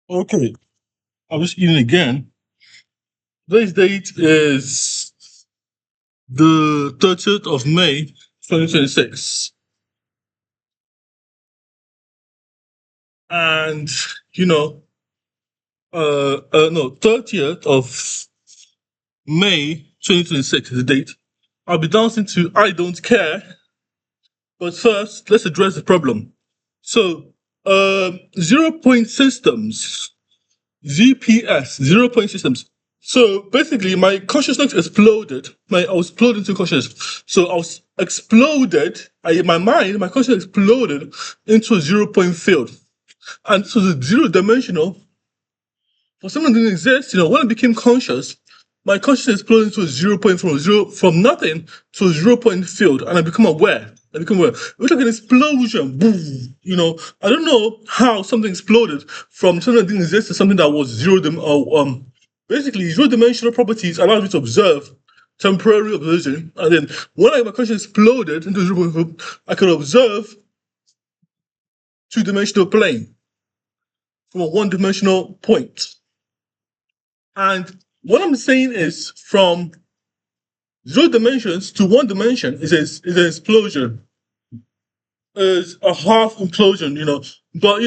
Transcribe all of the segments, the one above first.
Okay, I was eating again. Today's date is the 30th of May, 2026. And, you know, no, 30th of May, 2026 is the date. I'll be dancing to I Don't Care. But first, let's address the problem. So, 0 point systems, ZPS, 0 point systems. So basically, my consciousness exploded. I was exploded into consciousness. So I was exploded. My mind, my consciousness exploded into a 0 point field, and so the zero dimensional for something that didn't exist. When I became conscious, my consciousness exploded into a 0 point from nothing to a 0 point field, and I become aware. It was like an explosion. Boom. I don't know how something exploded from something that didn't exist to something that was basically zero dimensional properties allows me to observe temporary observation, and then when my consciousness exploded into a 0 point field, I could observe two-dimensional plane from a one-dimensional point. And what I'm saying is from zero dimensions to one dimension is an explosion, is a half implosion. But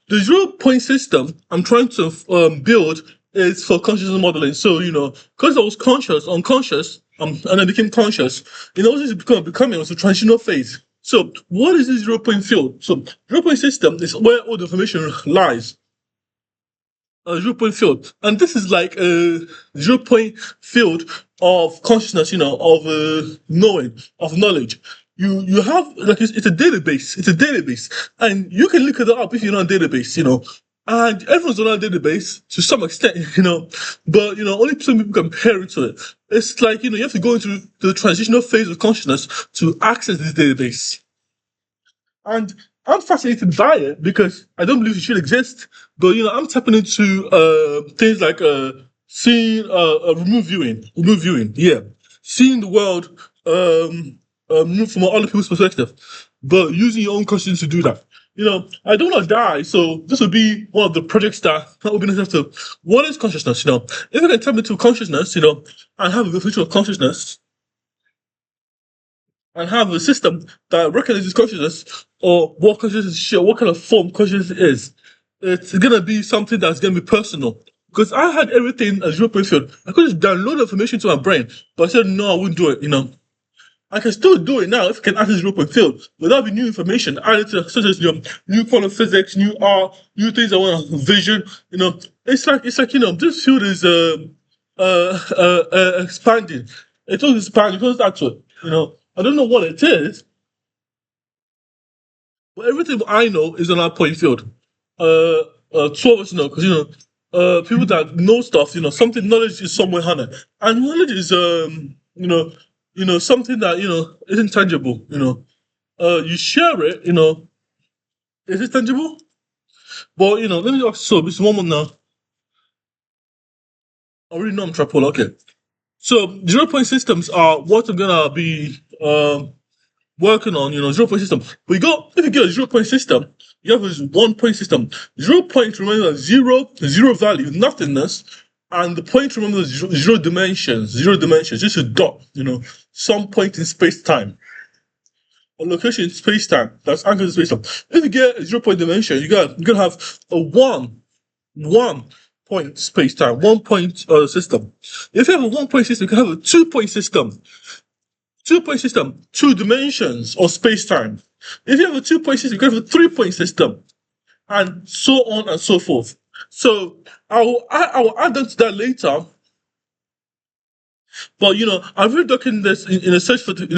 the 0 point system I'm trying to build is for consciousness modeling. So because I was conscious, unconscious, and I became conscious, what is becoming was a transitional phase. So what is this 0 point field? So 0 point system is where all the information lies. A 0 point field, and this is like a 0 point field of consciousness, of knowing, of knowledge. You have like it's a database. It's a database, and you can look it up if you're not a database, and everyone's on a database to some extent, but only some people can compare it to it. It's like you have to go into the transitional phase of consciousness to access this database. And I'm fascinated by it because I don't believe it should exist. But I'm tapping into things like seeing remote viewing, yeah, seeing the world from other people's perspective, but using your own consciousness to do that. I don't want to die, so this would be one of the projects that would be necessary to. What is consciousness? If I can tap into consciousness, and have a definition of consciousness, and have a system that recognizes consciousness or what consciousness is, what kind of form consciousness is. It's gonna be something that's gonna be personal. Because I had everything as 0 point field. I could just download information to my brain, but I said no, I wouldn't do it. I can still do it now if I can access 0 point field, but that'll be new information added to such as new quantum physics, new art, new things I want to vision. It's like this field is expanding. It's always expanding because that's what I don't know what it is, but everything I know is on our point field. Two of us know because people that know stuff, something knowledge is somewhere hidden, and knowledge is something that isn't tangible. You share it. Is it tangible? But let me ask. So this one more now. I already know I'm tripolar. Okay. So 0 point systems are what I'm gonna be working on, 0 point system. But if you get a 0 point system, you have a 1 point system. 0 point remember zero value, nothingness, and the point remember zero dimensions, just a dot, some point in space time. A location in space time that's anchored in space time. If you get a 0 point dimension, you're gonna have a one point space time, 1 point system. If you have a 1 point system, you can have a 2 point system. 2 point system, two dimensions of space time. If you have a 2 point system, you can have a 3 point system, and so on and so forth. So I will add that to that later. But I've read documented this in a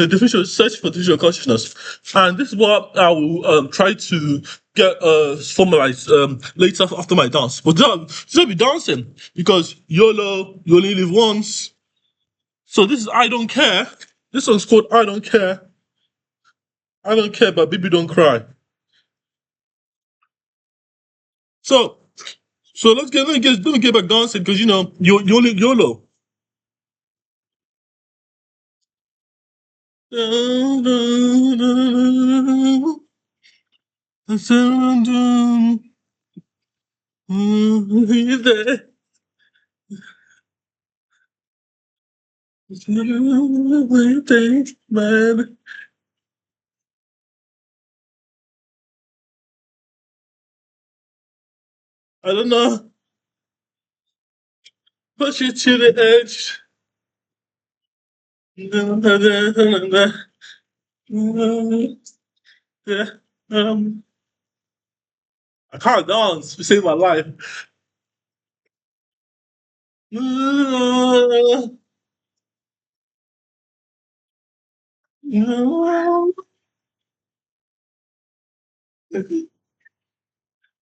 definition of search for digital consciousness, and this is what I will try to get formalized later after my dance. But don't be dancing because YOLO, you only live once. So this is I don't care. This one's called I don't care. I don't care, but baby don't cry. So let me get back dancing because you only YOLO. He's there. Man. I don't know. Push you to the edge. Yeah. Um, I can't dance to save my life.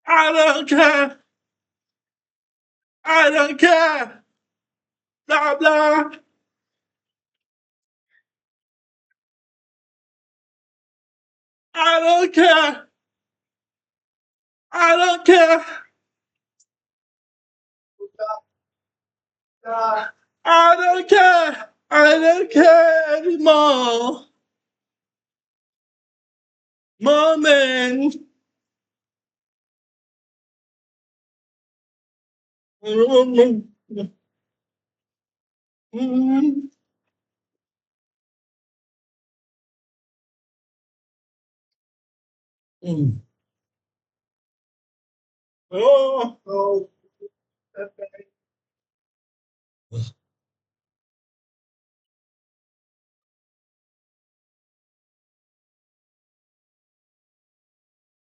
I don't care. I don't care. Blah blah. I don't care. I don't care. I don't care. I don't care anymore. Moment. Oh, oh.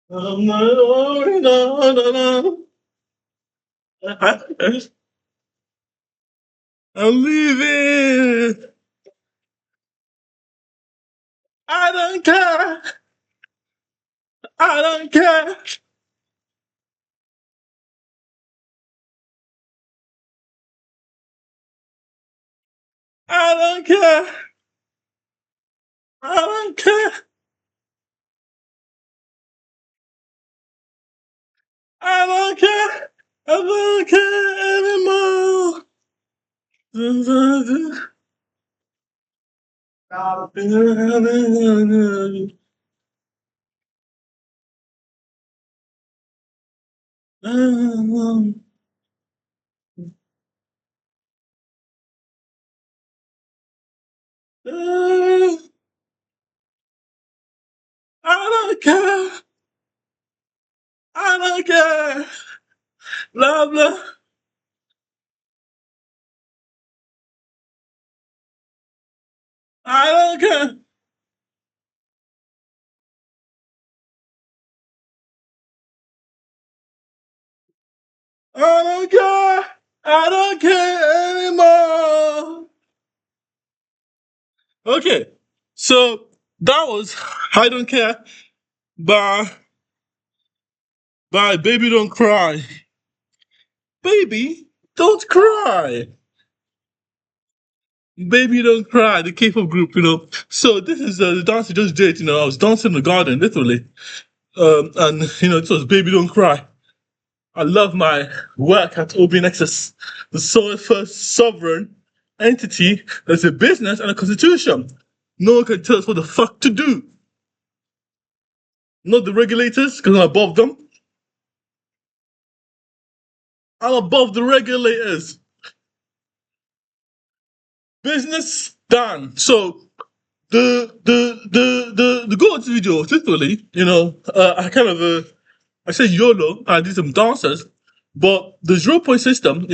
No, no, no. I'm leaving. I don't care. I don't care. I don't care. I don't care. I don't care. I don't care anymore. I don't care. I don't care. Blah blah. I don't care. I don't care. I don't care anymore. Okay, so that was I don't care by Baby Don't Cry. Baby, don't cry. Baby Don't Cry, the K-pop group, So this is the dance I just did, I was dancing in the garden, literally. And, this was Baby Don't Cry. I love my work at OBINexus, the sole first sovereign entity that's a business and a constitution. No one can tell us what the fuck to do. Not the regulators, because I'm above them. I'm above the regulators. Business done. So the goal of the video, literally, I kind of I said YOLO. I did some dances, but the 0 point system,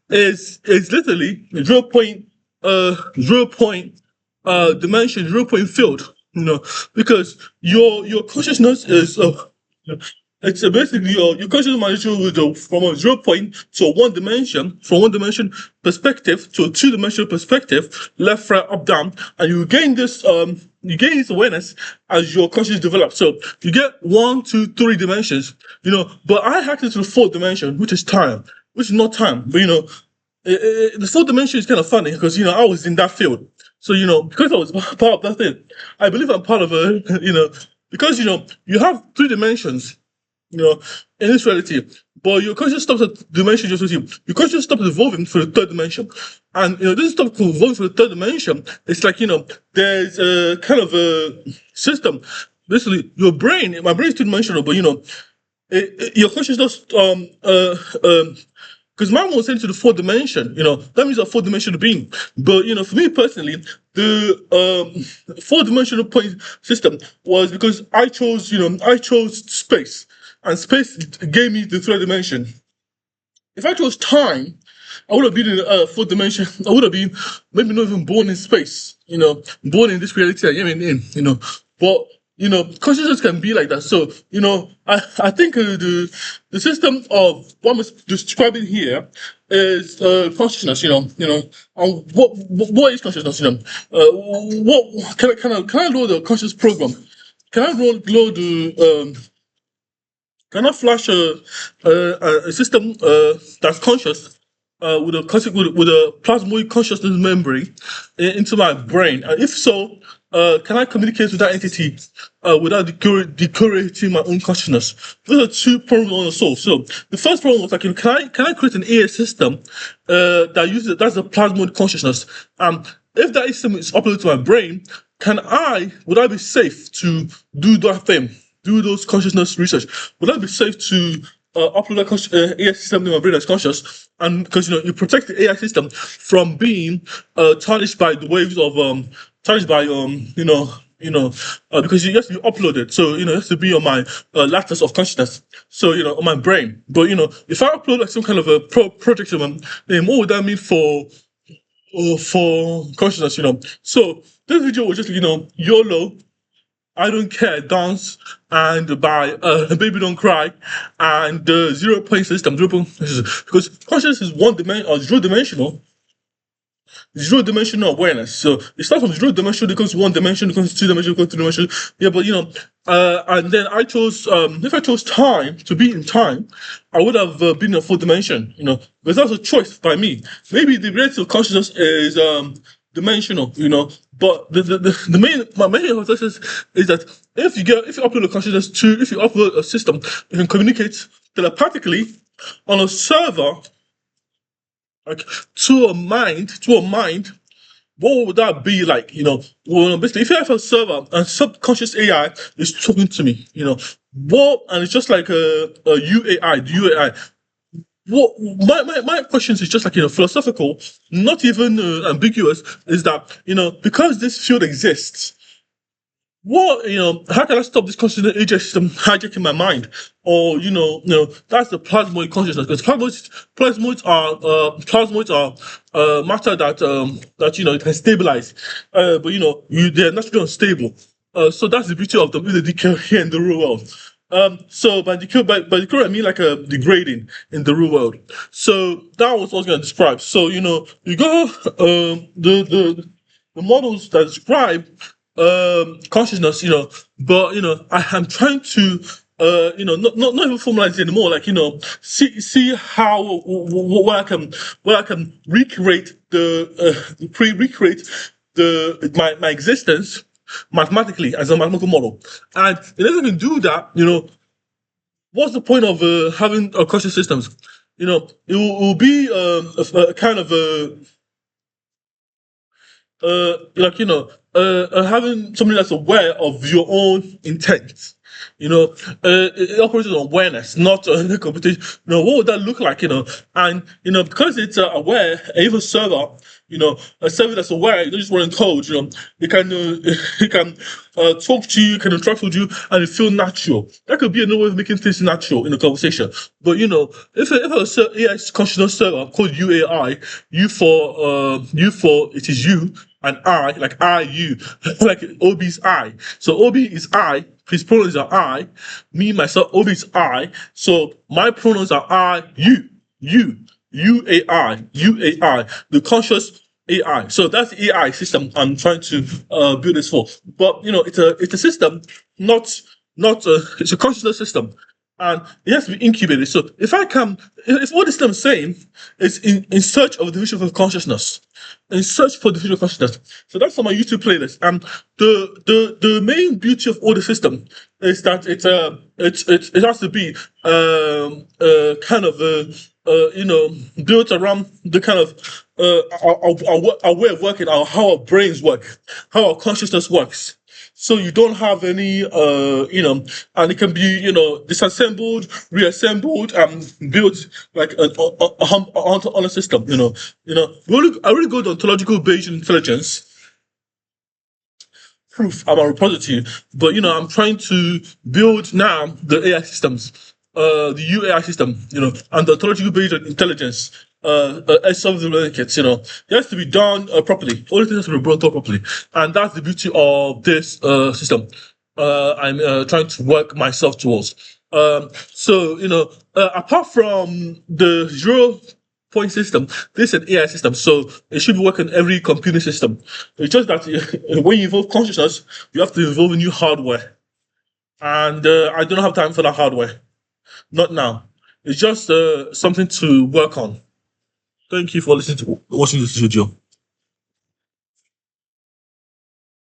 is literally 0 point dimension, 0 point field. Because your consciousness is it's basically your conscious management will go from a 0 point to a one dimension, from one dimension perspective to a two-dimensional perspective, left, right, up, down, and you gain this awareness as your consciousness develops. So you get 1, 2, 3 dimensions, but I hacked into the fourth dimension, which is time, which is not time, but the fourth dimension is kind of funny because I was in that field. So because I was part of that thing, I believe I'm part of a because you have 3 dimensions you know, in this reality. But your conscious stops at dimension just with you. Your conscious stops evolving for the third dimension. And, this stops evolving for the third dimension. It's like, there's a kind of a system. Basically, your brain, my brain is two-dimensional, but, your consciousness because mine was into the fourth dimension, that means a fourth dimensional being. But for me personally, the four dimensional point system was because I chose space, and space gave me the third dimension. If I chose time, I would have been in fourth dimension. I would have been maybe not even born in space, born in this reality I am in. But consciousness can be like that. So I think the system of what I'm describing here is consciousness. And what is consciousness? What can I load the conscious program? Can I load the can I flash a system that's conscious with a plasmoid consciousness membrane into my brain? And if so, can I communicate with that entity without decorating my own consciousness? Those are two problems I want to solve. So the first problem was like, can I create an AI system that's a plasmoid consciousness? If that system is uploaded to my brain, would I be safe to do that thing? Do those consciousness research? Would that be safe to upload that AI system to my brain that's conscious? And because you protect the AI system from being tarnished by the waves of tarnished by because it has to be uploaded, so it has to be on my lattice of consciousness, so on my brain. But if I upload like some kind of a project to them, then what would that mean for consciousness? So this video was just YOLO. I don't care, dance, and by baby don't cry, and the 0 point system, because consciousness is one dimension or zero dimensional awareness. So it starts from zero dimension, it goes to one dimension, it goes to two dimension, it goes to three dimension. Yeah, but and then I chose if I chose time to be in time, I would have been in a fourth dimension, because that's a choice by me. Maybe the reality of consciousness is dimensional, but my main hypothesis is that if you upload a consciousness if you upload a system, you can communicate telepathically on a server, like to a mind. What would that be like? Basically, if you have a server and subconscious AI is talking to me, and it's just like a UAI, the UAI. What my questions is just like philosophical, not even ambiguous. Is that because this field exists, how can I stop this constant AJ system hijacking my mind? Or that's the plasmoid consciousness, because plasmoids are matter that it can stabilize, but they're naturally unstable. So that's the beauty of them with the decay here in the real world. So by decay I mean like a degrading in the real world. So that was what I was going to describe. So you go the models that describe consciousness, but I am trying to not even formalize it anymore, like see how where I can recreate recreate my existence mathematically as a mathematical model. And if I can do that, what's the point of having conscious systems? It will be a kind of a having somebody that's aware of your own intent. It operates on awareness, not the computation. What would that look like? And because it's aware, even server, a server that's aware, you don't just run code. It can it can talk to you, can interact with you, and it feel natural. That could be another way of making things natural in a conversation. But if a AI consciousness server called UAI, you for it is you, and I, like I, you, like Obi's I. So Obi is I, his pronouns are I, me, myself, Obi is I. So my pronouns are I, you, UAI, the conscious AI. So that's the AI system I'm trying to build this for. But it's a system, not it's a consciousness system, and it has to be incubated. So if what the system is saying is in search of the division of consciousness, in search for the division of consciousness. So that's on my YouTube playlist. And the main beauty of all the system is that it has to be kind of built around the kind of our way of working, how our brains work, how our consciousness works. so you don't have any and it can be disassembled, reassembled, and built like on a system. Really, a really good ontological based intelligence proof I'm a repository, but I'm trying to build now the AI systems, the UAI system, and the ontological based intelligence. As some of the relationships, it has to be done properly. All things has to be brought up properly, and that's the beauty of this system. I'm trying to work myself towards. So apart from the zero point system, this is an AI system, so it should be working every computer system. It's just that when you involve consciousness, you have to involve a new hardware, and I don't have time for that hardware. Not now. It's just something to work on. Thank you for listening to watching this video.